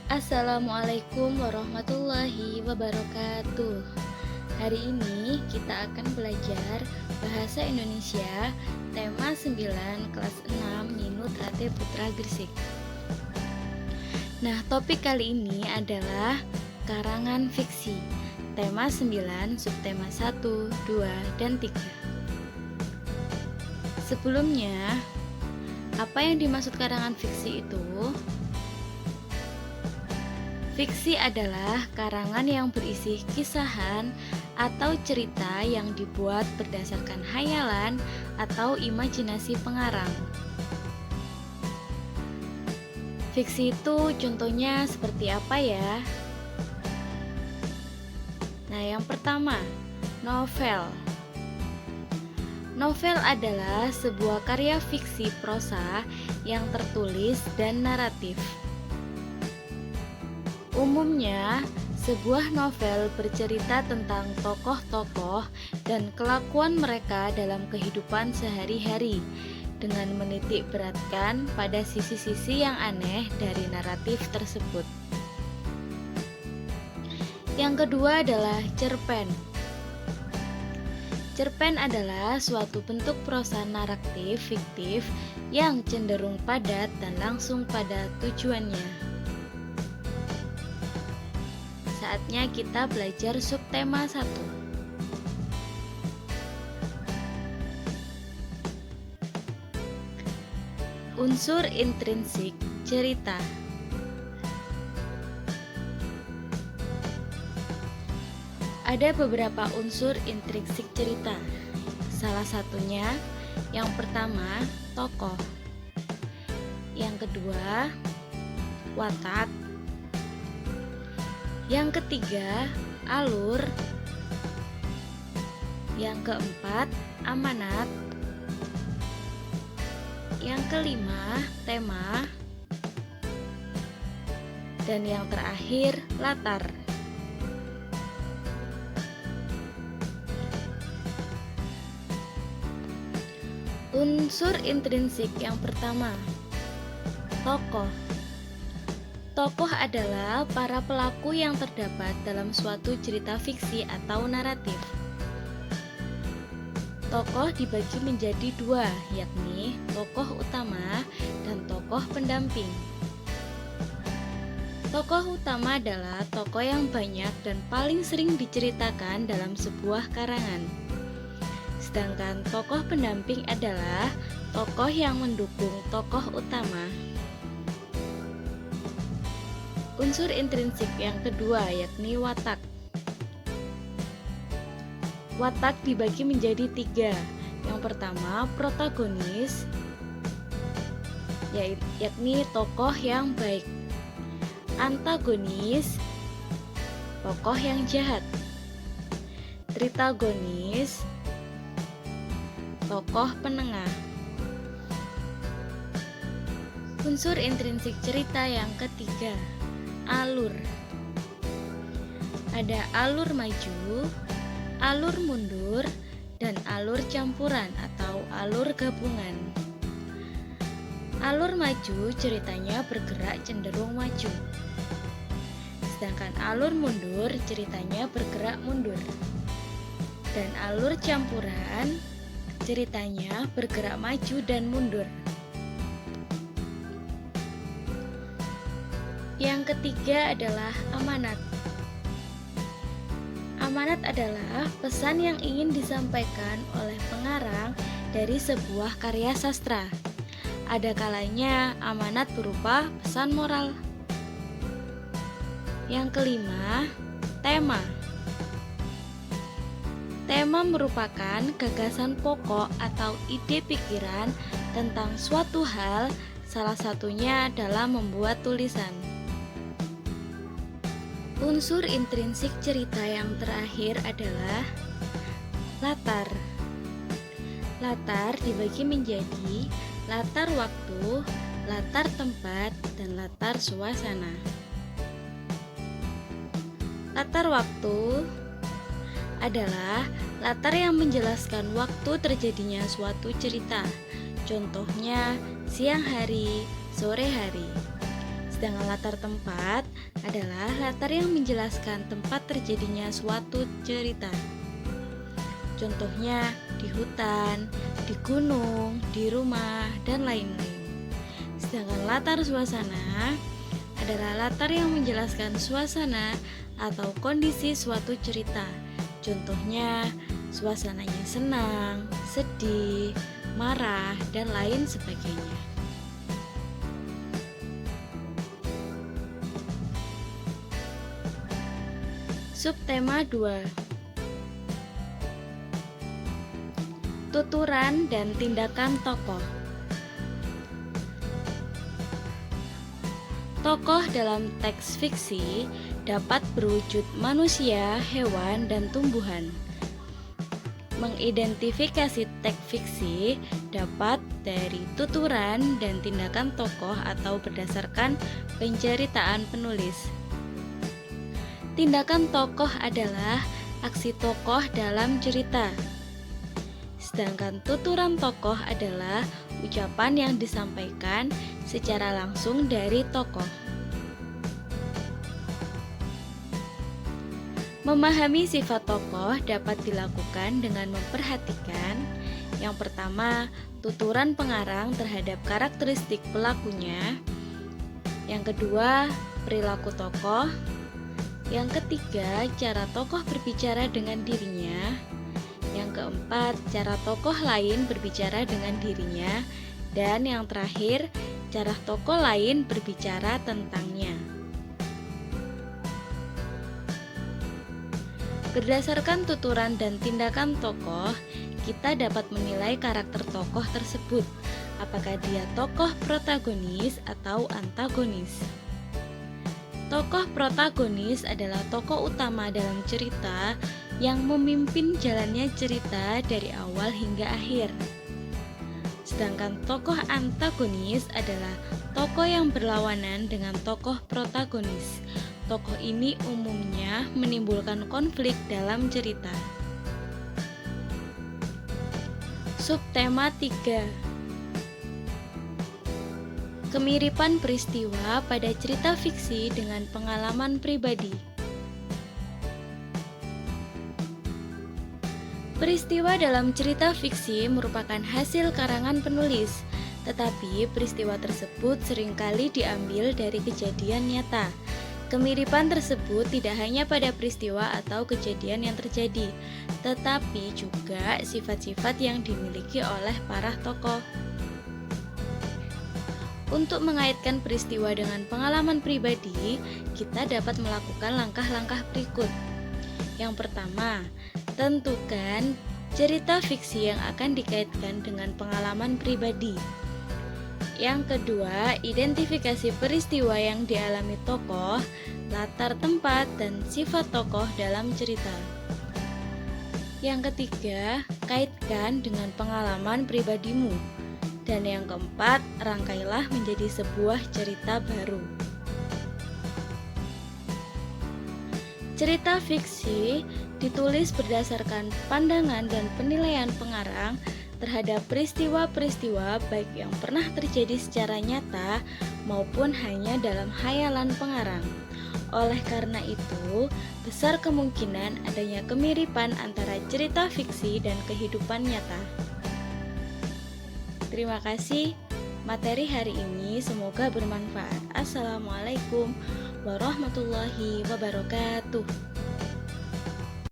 Assalamualaikum warahmatullahi wabarakatuh. Hari ini kita akan belajar Bahasa Indonesia tema 9 kelas 6 Minut Rate Putra Gresik. Nah, topik kali ini adalah karangan fiksi. Tema 9, subtema 1, 2, dan 3. Sebelumnya, apa yang dimaksud karangan fiksi itu? Fiksi adalah karangan yang berisi kisahan atau cerita yang dibuat berdasarkan hayalan atau imajinasi pengarang. Fiksi itu contohnya seperti apa ya? Nah, yang pertama, novel. Novel adalah sebuah karya fiksi prosa yang tertulis dan naratif. Umumnya, sebuah novel bercerita tentang tokoh-tokoh dan kelakuan mereka dalam kehidupan sehari-hari, dengan menitik beratkan pada sisi-sisi yang aneh dari naratif tersebut. Yang kedua adalah cerpen. Cerpen adalah suatu bentuk prosa naratif fiktif yang cenderung padat dan langsung pada tujuannya. Saatnya kita belajar subtema 1. Unsur intrinsik cerita. Ada beberapa unsur intrinsik cerita. Salah satunya, yang pertama, tokoh. Yang kedua, watak. Yang ketiga, alur. Yang keempat, amanat. Yang kelima, tema. Dan yang terakhir, latar. Unsur intrinsik yang pertama, tokoh. Tokoh adalah para pelaku yang terdapat dalam suatu cerita fiksi atau naratif. Tokoh dibagi menjadi dua, yakni tokoh utama dan tokoh pendamping. Tokoh utama adalah tokoh yang banyak dan paling sering diceritakan dalam sebuah karangan. Sedangkan tokoh pendamping adalah tokoh yang mendukung tokoh utama. Unsur intrinsik yang kedua yakni watak. Watak dibagi menjadi tiga. Yang pertama, protagonis, yakni tokoh yang baik. Antagonis, tokoh yang jahat. Tritagonis, tokoh penengah. Unsur intrinsik cerita yang ketiga, alur. Ada alur maju, alur mundur, dan alur campuran atau alur gabungan. Alur maju ceritanya bergerak cenderung maju. Sedangkan alur mundur ceritanya bergerak mundur. Dan alur campuran ceritanya bergerak maju dan mundur. Yang ketiga adalah amanat. Amanat adalah pesan yang ingin disampaikan oleh pengarang dari sebuah karya sastra. Ada kalanya amanat berupa pesan moral. Yang kelima, tema. Tema merupakan gagasan pokok atau ide pikiran tentang suatu hal, salah satunya adalah membuat tulisan. Unsur intrinsik cerita yang terakhir adalah latar. Latar dibagi menjadi latar waktu, latar tempat, dan latar suasana. Latar waktu adalah latar yang menjelaskan waktu terjadinya suatu cerita. Contohnya siang hari, sore hari. Sedangkan latar tempat adalah latar yang menjelaskan tempat terjadinya suatu cerita. Contohnya di hutan, di gunung, di rumah, dan lain-lain. Sedangkan latar suasana adalah latar yang menjelaskan suasana atau kondisi suatu cerita. Contohnya, suasananya senang, sedih, marah, dan lain sebagainya. Subtema 2. Tuturan dan tindakan tokoh. Tokoh dalam teks fiksi dapat berwujud manusia, hewan, dan tumbuhan. Mengidentifikasi teks fiksi dapat dari tuturan dan tindakan tokoh atau berdasarkan penceritaan penulis. Tindakan tokoh adalah aksi tokoh dalam cerita. Sedangkan tuturan tokoh adalah ucapan yang disampaikan secara langsung dari tokoh. Memahami sifat tokoh dapat dilakukan dengan memperhatikan yang pertama, tuturan pengarang terhadap karakteristik pelakunya. Yang kedua, perilaku tokoh. Yang ketiga, cara tokoh berbicara dengan dirinya. Yang keempat, cara tokoh lain berbicara dengan dirinya. Dan yang terakhir, cara tokoh lain berbicara tentangnya. Berdasarkan tuturan dan tindakan tokoh, kita dapat menilai karakter tokoh tersebut, apakah dia tokoh protagonis atau antagonis. Tokoh protagonis adalah tokoh utama dalam cerita yang memimpin jalannya cerita dari awal hingga akhir. Sedangkan tokoh antagonis adalah tokoh yang berlawanan dengan tokoh protagonis. Tokoh ini umumnya menimbulkan konflik dalam cerita. Subtema 3. Kemiripan peristiwa pada cerita fiksi dengan pengalaman pribadi. Peristiwa dalam cerita fiksi merupakan hasil karangan penulis, tetapi peristiwa tersebut seringkali diambil dari kejadian nyata. Kemiripan tersebut tidak hanya pada peristiwa atau kejadian yang terjadi, tetapi juga sifat-sifat yang dimiliki oleh para tokoh. Untuk mengaitkan peristiwa dengan pengalaman pribadi, kita dapat melakukan langkah-langkah berikut. Yang pertama, tentukan cerita fiksi yang akan dikaitkan dengan pengalaman pribadi. Yang kedua, identifikasi peristiwa yang dialami tokoh, latar tempat, dan sifat tokoh dalam cerita. Yang ketiga, kaitkan dengan pengalaman pribadimu. Dan yang keempat, rangkailah menjadi sebuah cerita baru. Cerita fiksi ditulis berdasarkan pandangan dan penilaian pengarang terhadap peristiwa-peristiwa baik yang pernah terjadi secara nyata maupun hanya dalam khayalan pengarang. Oleh karena itu, besar kemungkinan adanya kemiripan antara cerita fiksi dan kehidupan nyata. Terima kasih. Materi hari ini semoga bermanfaat. Assalamualaikum warahmatullahi wabarakatuh.